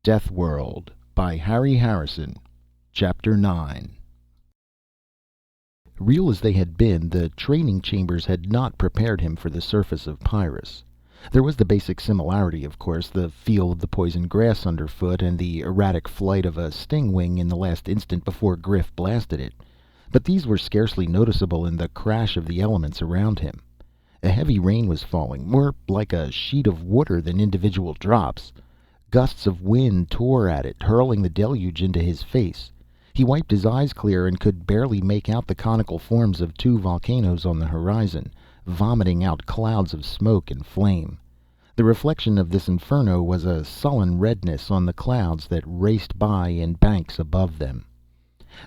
Deathworld by Harry Harrison. Chapter 9. Real as they had been, the training chambers had not prepared him for the surface of Pyrrus. There was the basic similarity, of course, the feel of the poison grass underfoot and the erratic flight of a stingwing in the last instant before Griff blasted it. But these were scarcely noticeable in the crash of the elements around him. A heavy rain was falling, more like a sheet of water than individual drops. Gusts of wind tore at it, hurling the deluge into his face. He wiped his eyes clear and could barely make out the conical forms of two volcanoes on the horizon, vomiting out clouds of smoke and flame. The reflection of this inferno was a sullen redness on the clouds that raced by in banks above them.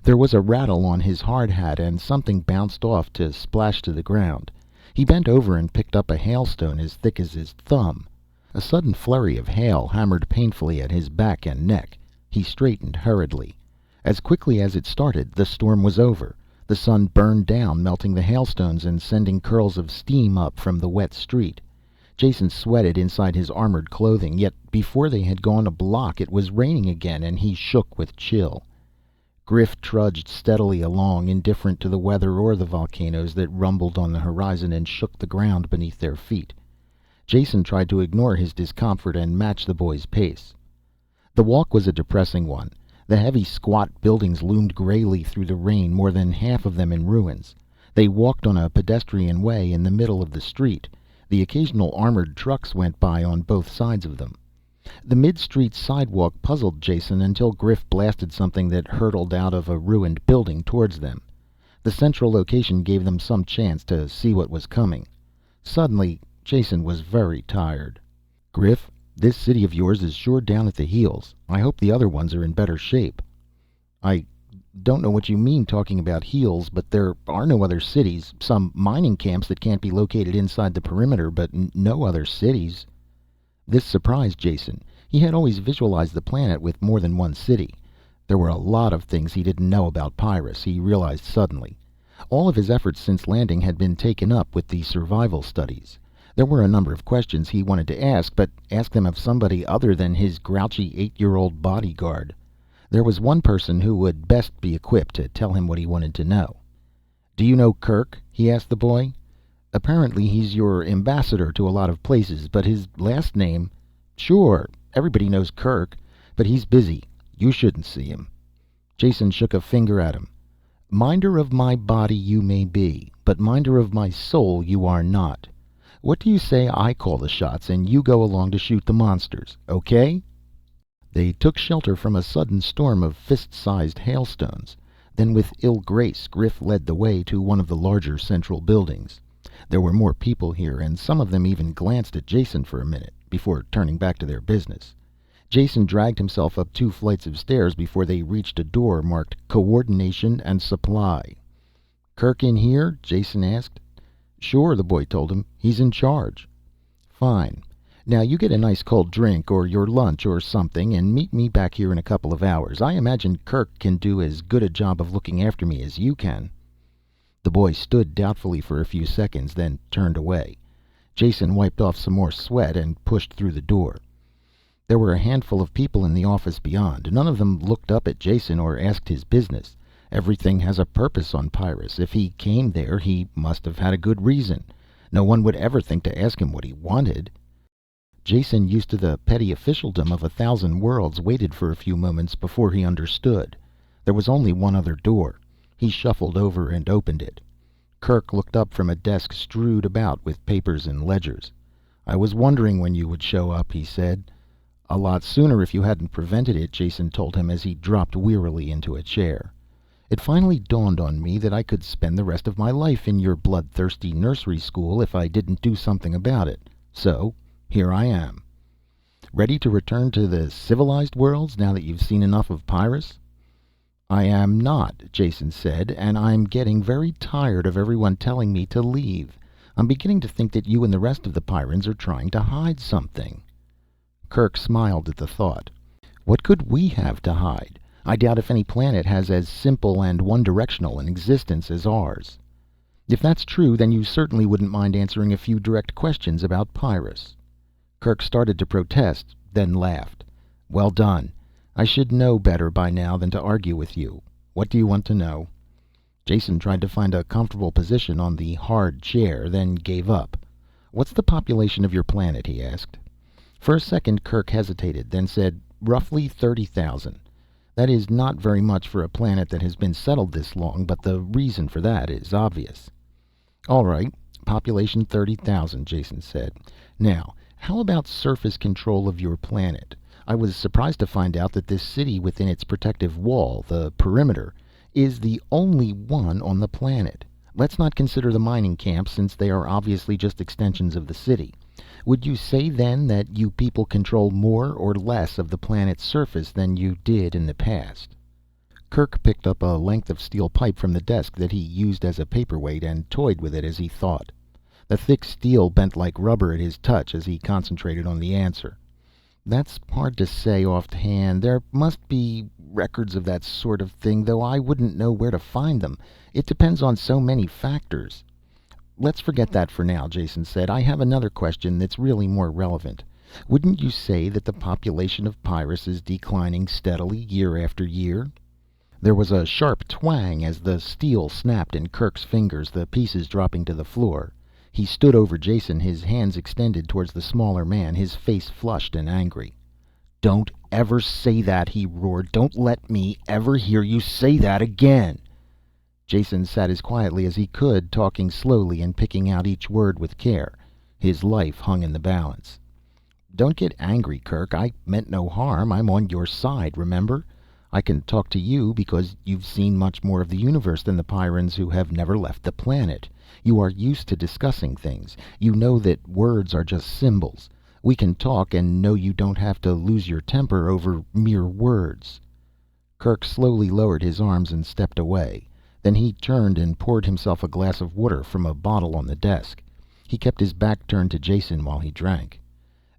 There was a rattle on his hard hat and something bounced off to splash to the ground. He bent over and picked up a hailstone as thick as his thumb. A sudden flurry of hail hammered painfully at his back and neck. He straightened hurriedly. As quickly as it started, the storm was over. The sun burned down, melting the hailstones and sending curls of steam up from the wet street. Jason sweated inside his armored clothing, yet before they had gone a block it was raining again and he shook with chill. Griff trudged steadily along, indifferent to the weather or the volcanoes that rumbled on the horizon and shook the ground beneath their feet. Jason tried to ignore his discomfort and match the boy's pace. The walk was a depressing one. The heavy, squat buildings loomed grayly through the rain, more than half of them in ruins. They walked on a pedestrian way in the middle of the street. The occasional armored trucks went by on both sides of them. The mid-street sidewalk puzzled Jason until Griff blasted something that hurtled out of a ruined building towards them. The central location gave them some chance to see what was coming. Suddenly, Jason was very tired. "Griff, this city of yours is sure down at the heels. I hope the other ones are in better shape." "I don't know what you mean talking about heels, but there are no other cities. Some mining camps that can't be located inside the perimeter, but no other cities." This surprised Jason. He had always visualized the planet with more than one city. There were a lot of things he didn't know about Pyrrus, he realized suddenly. All of his efforts since landing had been taken up with the survival studies. There were a number of questions he wanted to ask, but ask them of somebody other than his grouchy 8-year-old bodyguard. There was one person who would best be equipped to tell him what he wanted to know. "Do you know Kirk?" he asked the boy. "Apparently he's your ambassador to a lot of places, but his last name—" "Sure, everybody knows Kirk, but he's busy. You shouldn't see him." Jason shook a finger at him. "Minder of my body you may be, but minder of my soul you are not. What do you say I call the shots and you go along to shoot the monsters, okay?" They took shelter from a sudden storm of fist-sized hailstones. Then with ill grace, Griff led the way to one of the larger central buildings. There were more people here, and some of them even glanced at Jason for a minute, before turning back to their business. Jason dragged himself up 2 flights of stairs before they reached a door marked Coordination and Supply. "Kirk in here?" Jason asked. "Sure," the boy told him. "He's in charge." "Fine. Now you get a nice cold drink or your lunch or something and meet me back here in a couple of hours. I imagine Kirk can do as good a job of looking after me as you can." The boy stood doubtfully for a few seconds, then turned away. Jason wiped off some more sweat and pushed through the door. There were a handful of people in the office beyond. None of them looked up at Jason or asked his business. Everything has a purpose on Pyrrus. If he came there, he must have had a good reason. No one would ever think to ask him what he wanted. Jason, used to the petty officialdom of 1,000 worlds, waited for a few moments before he understood. There was only one other door. He shuffled over and opened it. Kirk looked up from a desk strewed about with papers and ledgers. "I was wondering when you would show up," he said. "A lot sooner if you hadn't prevented it," Jason told him as he dropped wearily into a chair. "It finally dawned on me that I could spend the rest of my life in your bloodthirsty nursery school if I didn't do something about it. So here I am." "Ready to return to the civilized worlds now that you've seen enough of Pyrrus?" "I am not," Jason said, "and I'm getting very tired of everyone telling me to leave. I'm beginning to think that you and the rest of the Pyrrans are trying to hide something." Kirk smiled at the thought. "What could we have to hide? I doubt if any planet has as simple and one-directional an existence as ours." "If that's true, then you certainly wouldn't mind answering a few direct questions about Pyrrus." Kirk started to protest, then laughed. Well done. I should know better by now than to argue with you. What do you want to know? Jason tried to find a comfortable position on the hard chair, then gave up. What's the population of your planet? He asked. For a second Kirk hesitated, then said, roughly 30,000. That is not very much for a planet that has been settled this long, but the reason for that is obvious. All right, population 30,000, Jason said. Now, how about surface control of your planet? I was surprised to find out that this city within its protective wall, the perimeter, is the only one on the planet. Let's not consider the mining camps, since they are obviously just extensions of the city. Would you say then that you people control more or less of the planet's surface than you did in the past? Kirk picked up a length of steel pipe from the desk that he used as a paperweight and toyed with it as he thought. The thick steel bent like rubber at his touch as he concentrated on the answer. That's hard to say offhand. There must be records of that sort of thing, though I wouldn't know where to find them. It depends on so many factors. Let's forget that for now, Jason said. I have another question that's really more relevant. Wouldn't you say that the population of Pyrrus is declining steadily year after year? There was a sharp twang as the steel snapped in Kirk's fingers, the pieces dropping to the floor. He stood over Jason, his hands extended towards the smaller man, his face flushed and angry. Don't ever say that, he roared. Don't let me ever hear you say that again. Jason sat as quietly as he could, talking slowly and picking out each word with care. His life hung in the balance. Don't get angry, Kirk. I meant no harm. I'm on your side, remember? I can talk to you because you've seen much more of the universe than the Pyrrans who have never left the planet. You are used to discussing things. You know that words are just symbols. We can talk and know you don't have to lose your temper over mere words. Kirk slowly lowered his arms and stepped away. Then he turned and poured himself a glass of water from a bottle on the desk. He kept his back turned to Jason while he drank.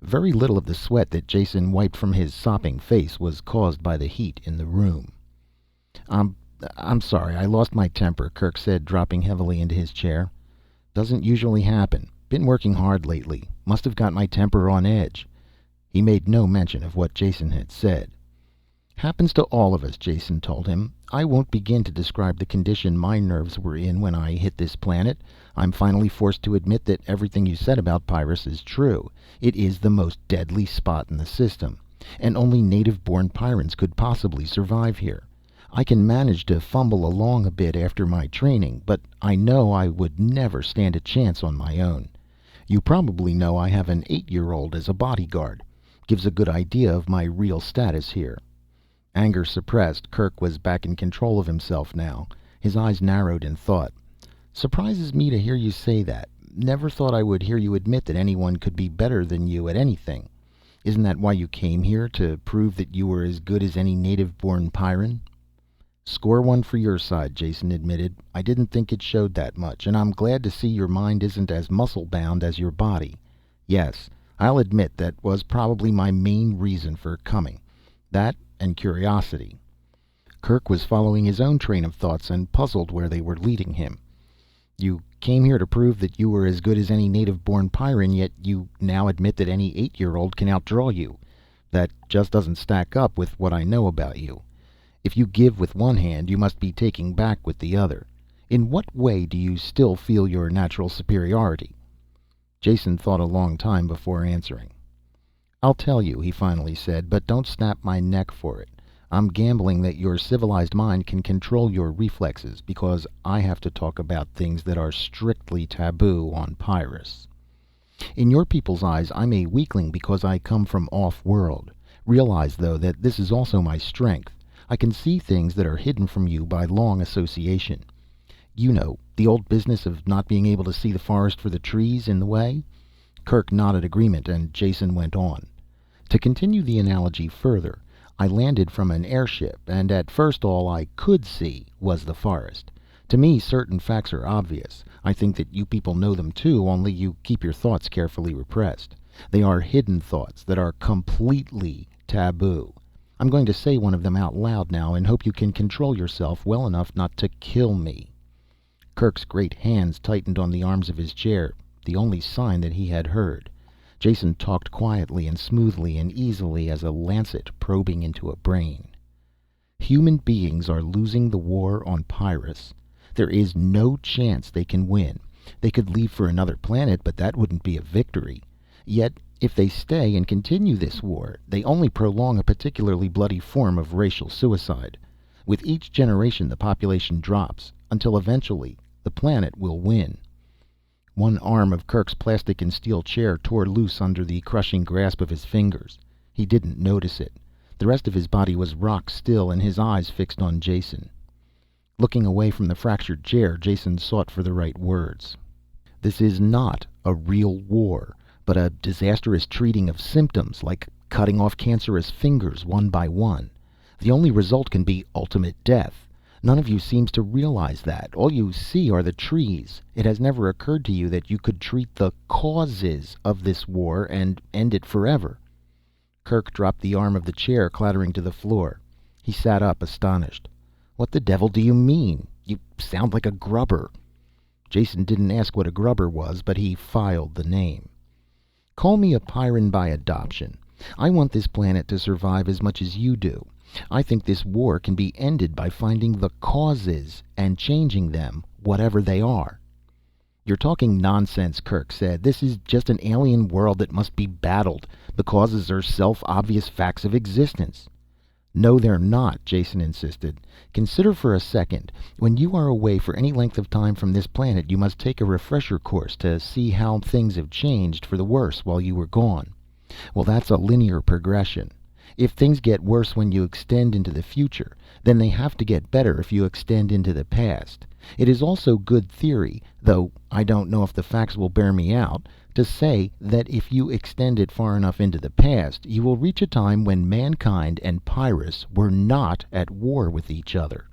Very little of the sweat that Jason wiped from his sopping face was caused by the heat in the room. I'm sorry, I lost my temper, Kirk said, dropping heavily into his chair. Doesn't usually happen. Been working hard lately. Must have got my temper on edge. He made no mention of what Jason had said. Happens to all of us, Jason told him. I won't begin to describe the condition my nerves were in when I hit this planet. I'm finally forced to admit that everything you said about Pyrrus is true. It is the most deadly spot in the system, and only native-born Pyrrans could possibly survive here. I can manage to fumble along a bit after my training, but I know I would never stand a chance on my own. You probably know I have an 8-year-old as a bodyguard. Gives a good idea of my real status here. Anger suppressed, Kirk was back in control of himself now. His eyes narrowed in thought. Surprises me to hear you say that. Never thought I would hear you admit that anyone could be better than you at anything. Isn't that why you came here, to prove that you were as good as any native-born Pyrran? Score one for your side, Jason admitted. I didn't think it showed that much, and I'm glad to see your mind isn't as muscle-bound as your body. Yes, I'll admit that was probably my main reason for coming. That and curiosity. Kirk was following his own train of thoughts and puzzled where they were leading him. You came here to prove that you were as good as any native-born Pyrran, yet you now admit that any 8-year-old can outdraw you. That just doesn't stack up with what I know about you. If you give with one hand, you must be taking back with the other. In what way do you still feel your natural superiority? Jason thought a long time before answering. I'll tell you, he finally said, but don't snap my neck for it. I'm gambling that your civilized mind can control your reflexes, because I have to talk about things that are strictly taboo on Pyrrus. In your people's eyes, I'm a weakling because I come from off-world. Realize, though, that this is also my strength. I can see things that are hidden from you by long association. You know, the old business of not being able to see the forest for the trees in the way? Kirk nodded agreement, and Jason went on. To continue the analogy further, I landed from an airship, and at first all I could see was the forest. To me, certain facts are obvious. I think that you people know them too, only you keep your thoughts carefully repressed. They are hidden thoughts that are completely taboo. I'm going to say one of them out loud now, and hope you can control yourself well enough not to kill me. Kirk's great hands tightened on the arms of his chair, the only sign that he had heard. Jason talked quietly and smoothly and easily as a lancet probing into a brain. Human beings are losing the war on Pyrrus. There is no chance they can win. They could leave for another planet, but that wouldn't be a victory. Yet, if they stay and continue this war, they only prolong a particularly bloody form of racial suicide. With each generation, the population drops, until eventually the planet will win. One arm of Kerk's plastic and steel chair tore loose under the crushing grasp of his fingers. He didn't notice it. The rest of his body was rock still and his eyes fixed on Jason. Looking away from the fractured chair, Jason sought for the right words. This is not a real war, but a disastrous treating of symptoms, like cutting off cancerous fingers one by one. The only result can be ultimate death. None of you seems to realize that. All you see are the trees. It has never occurred to you that you could treat the causes of this war and end it forever. Kerk dropped the arm of the chair, clattering to the floor. He sat up, astonished. What the devil do you mean? You sound like a grubber. Jason didn't ask what a grubber was, but he filed the name. Call me a Pyrran by adoption. I want this planet to survive as much as you do. I think this war can be ended by finding the causes and changing them, whatever they are. You're talking nonsense, Kerk said. This is just an alien world that must be battled. The causes are self-obvious facts of existence. No, they're not, Jason insisted. Consider for a second. When you are away for any length of time from this planet, you must take a refresher course to see how things have changed for the worse while you were gone. Well, that's a linear progression. If things get worse when you extend into the future, then they have to get better if you extend into the past. It is also good theory, though I don't know if the facts will bear me out, to say that if you extend it far enough into the past, you will reach a time when mankind and Pyrrus were not at war with each other.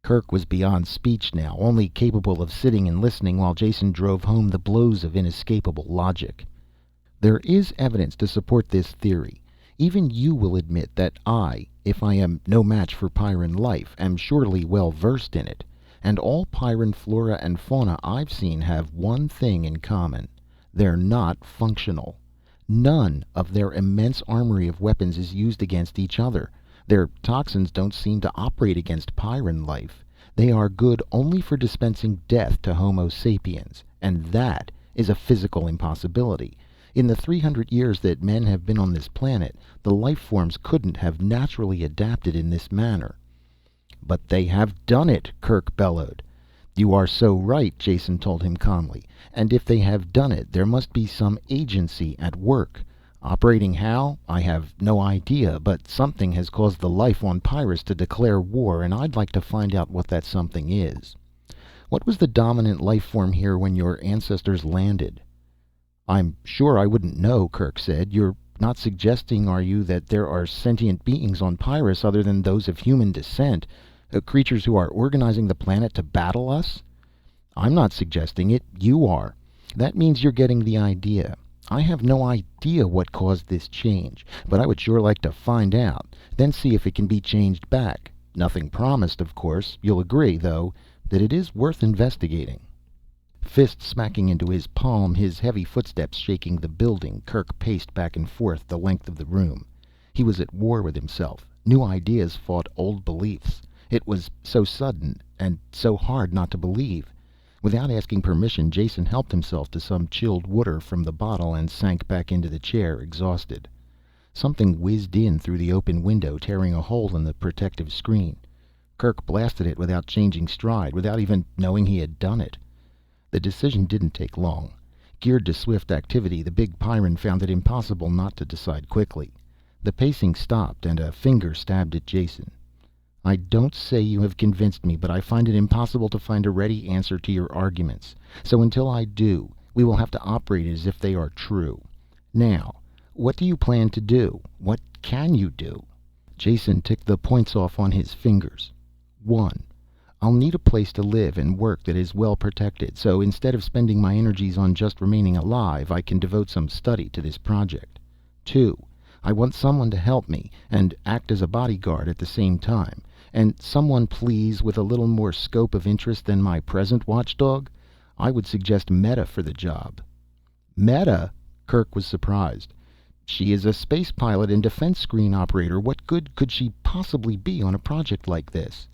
Kerk was beyond speech now, only capable of sitting and listening while Jason drove home the blows of inescapable logic. There is evidence to support this theory. Even you will admit that I, if I am no match for Pyrran life, am surely well versed in it. And all Pyrran flora and fauna I've seen have one thing in common. They're not functional. None of their immense armory of weapons is used against each other. Their toxins don't seem to operate against Pyrran life. They are good only for dispensing death to Homo sapiens, and that is a physical impossibility. In the 300 years that men have been on this planet, the life forms couldn't have naturally adapted in this manner. But they have done it, Kerk bellowed. You are so right, Jason told him calmly. And if they have done it, there must be some agency at work. Operating how? I have no idea, but something has caused the life on Pyrrus to declare war, and I'd like to find out what that something is. What was the dominant life form here when your ancestors landed? I'm sure I wouldn't know, Kerk said. You're not suggesting, are you, that there are sentient beings on Pyrrus other than those of human descent? Creatures who are organizing the planet to battle us? I'm not suggesting it. You are. That means you're getting the idea. I have no idea what caused this change, but I would sure like to find out, then see if it can be changed back. Nothing promised, of course. You'll agree, though, that it is worth investigating. Fist smacking into his palm, his heavy footsteps shaking the building, Kerk paced back and forth the length of the room. He was at war with himself. New ideas fought old beliefs. It was so sudden and so hard not to believe. Without asking permission, Jason helped himself to some chilled water from the bottle and sank back into the chair, exhausted. Something whizzed in through the open window, tearing a hole in the protective screen. Kerk blasted it without changing stride, without even knowing he had done it. The decision didn't take long. Geared to swift activity, the big Pyrran found it impossible not to decide quickly. The pacing stopped, and a finger stabbed at Jason. I don't say you have convinced me, but I find it impossible to find a ready answer to your arguments. So until I do, we will have to operate as if they are true. Now, what do you plan to do? What can you do? Jason ticked the points off on his fingers. 1. I'll need a place to live and work that is well protected, so instead of spending my energies on just remaining alive, I can devote some study to this project. 2. I want someone to help me and act as a bodyguard at the same time. And someone, please, with a little more scope of interest than my present watchdog. I would suggest Meta for the job. Meta? Kirk was surprised. She is a space pilot and defense screen operator. What good could she possibly be on a project like this?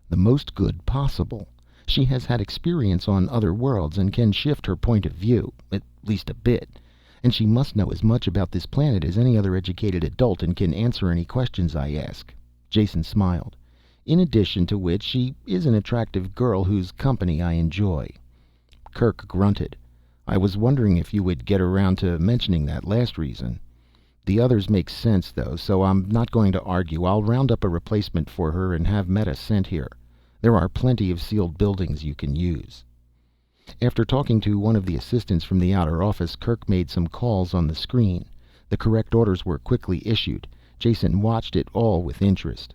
The most good possible. She has had experience on other worlds and can shift her point of view, at least a bit. And she must know as much about this planet as any other educated adult and can answer any questions I ask. Jason smiled. In addition to which, she is an attractive girl whose company I enjoy. Kirk grunted. I was wondering if you would get around to mentioning that last reason. The others make sense, though, so I'm not going to argue. I'll round up a replacement for her and have Meta sent here. There are plenty of sealed buildings you can use. After talking to one of the assistants from the outer office, Kirk made some calls on the screen. The correct orders were quickly issued. Jason watched it all with interest.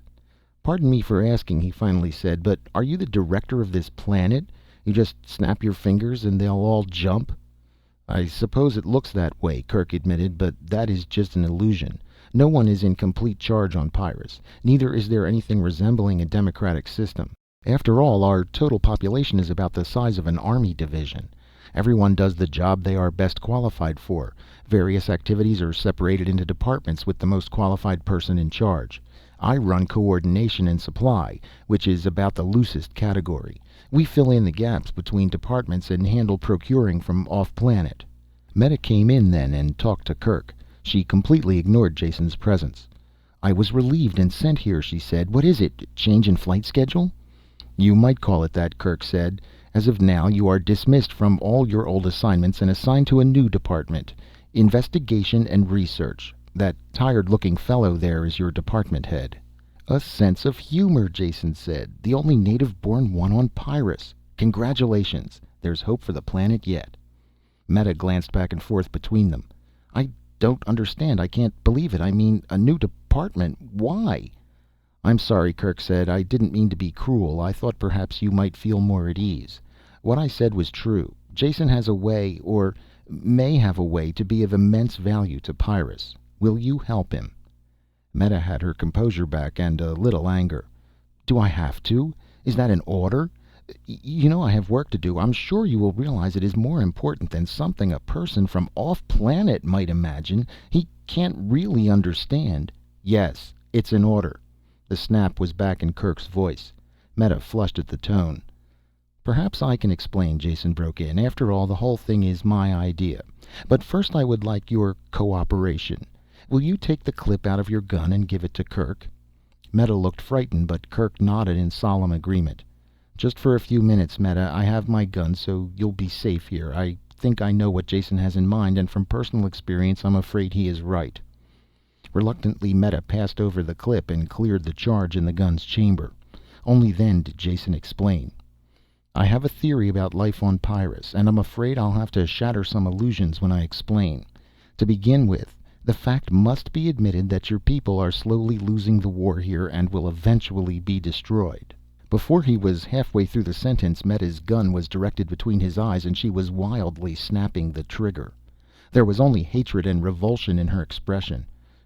Pardon me for asking, he finally said, but are you the director of this planet? You just snap your fingers and they'll all jump? I suppose it looks that way, Kirk admitted, but that is just an illusion. No one is in complete charge on Pyrrus. Neither is there anything resembling a democratic system. After all, our total population is about the size of an army division. Everyone does the job they are best qualified for. Various activities are separated into departments with the most qualified person in charge. I run coordination and supply, which is about the loosest category. We fill in the gaps between departments and handle procuring from off-planet. Meta came in then and talked to Kirk. She completely ignored Jason's presence. I was relieved and sent here, she said. What is it? Change in flight schedule? You might call it that, Kirk said. As of now, you are dismissed from all your old assignments and assigned to a new department. Investigation and research. That tired-looking fellow there is your department head. A sense of humor, Jason said. The only native-born one on Pyrrus. Congratulations. There's hope for the planet yet. Meta glanced back and forth between them. I don't understand. I can't believe it. I mean, a new department. Why? I'm sorry, Kirk said. I didn't mean to be cruel. I thought perhaps you might feel more at ease. What I said was true. Jason has a way, or may have a way, to be of immense value to Pyrrus. Will you help him? Meta had her composure back and a little anger. Do I have to? Is that an order? You know I have work to do. I'm sure you will realize it is more important than something a person from off-planet might imagine. He can't really understand. Yes, it's an order. The snap was back in Kirk's voice. Meta flushed at the tone. Perhaps I can explain, Jason broke in. After all, the whole thing is my idea. But first I would like your cooperation. Will you take the clip out of your gun and give it to Kirk? Meta looked frightened, but Kirk nodded in solemn agreement. Just for a few minutes, Meta. I have my gun, so you'll be safe here. I think I know what Jason has in mind, and from personal experience, I'm afraid he is right. Reluctantly, Meta passed over the clip and cleared the charge in the gun's chamber. Only then did Jason explain. I have a theory about life on Pyrrus, and I'm afraid I'll have to shatter some illusions when I explain. To begin with, the fact must be admitted that your people are slowly losing the war here and will eventually be destroyed. Before he was halfway through the sentence, Meta's gun was directed between his eyes and she was wildly snapping the trigger. There was only hatred and revulsion in her expression.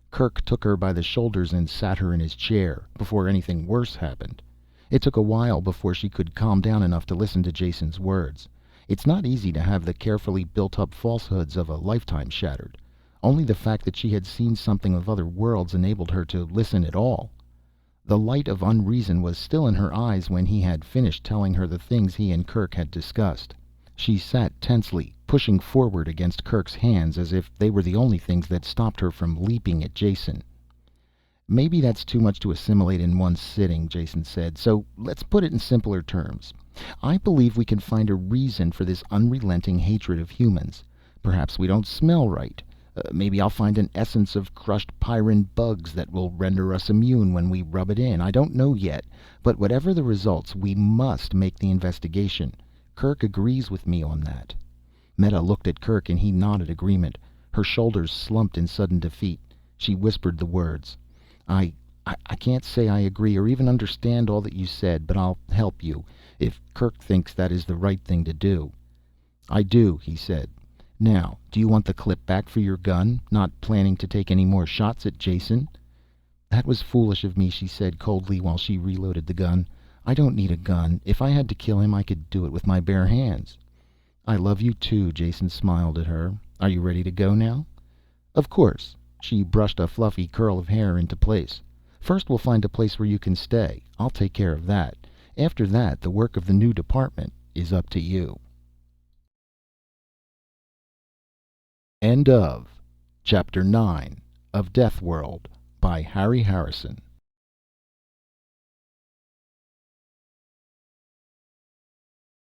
Kirk took her by the shoulders and sat her in his chair, before anything worse happened. It took a while before she could calm down enough to listen to Jason's words. It's not easy to have the carefully built-up falsehoods of a lifetime shattered. Only the fact that she had seen something of other worlds enabled her to listen at all. The light of unreason was still in her eyes when he had finished telling her the things he and Kirk had discussed. She sat tensely, pushing forward against Kirk's hands as if they were the only things that stopped her from leaping at Jason. Maybe that's too much to assimilate in one sitting, Jason said, so let's put it in simpler terms. I believe we can find a reason for this unrelenting hatred of humans. Perhaps we don't smell right. Maybe I'll find an essence of crushed Pyrran bugs that will render us immune when we rub it in. I don't know yet. But whatever the results, we must make the investigation. Kirk agrees with me on that. Meta looked at Kirk and he nodded agreement. Her shoulders slumped in sudden defeat. She whispered the words. I can't say I agree or even understand all that you said, but I'll help you, if Kirk thinks that is the right thing to do. I do, he said. Now, do you want the clip back for your gun? Not planning to take any more shots at Jason? That was foolish of me, she said coldly while she reloaded the gun. I don't need a gun. If I had to kill him, I could do it with my bare hands. I love you too, Jason smiled at her. Are you ready to go now?" "Of course." She brushed a fluffy curl of hair into place. "First we'll find a place where you can stay. I'll take care of that. After that, the work of the new department is up to you." End of Chapter 9 of Deathworld by Harry Harrison.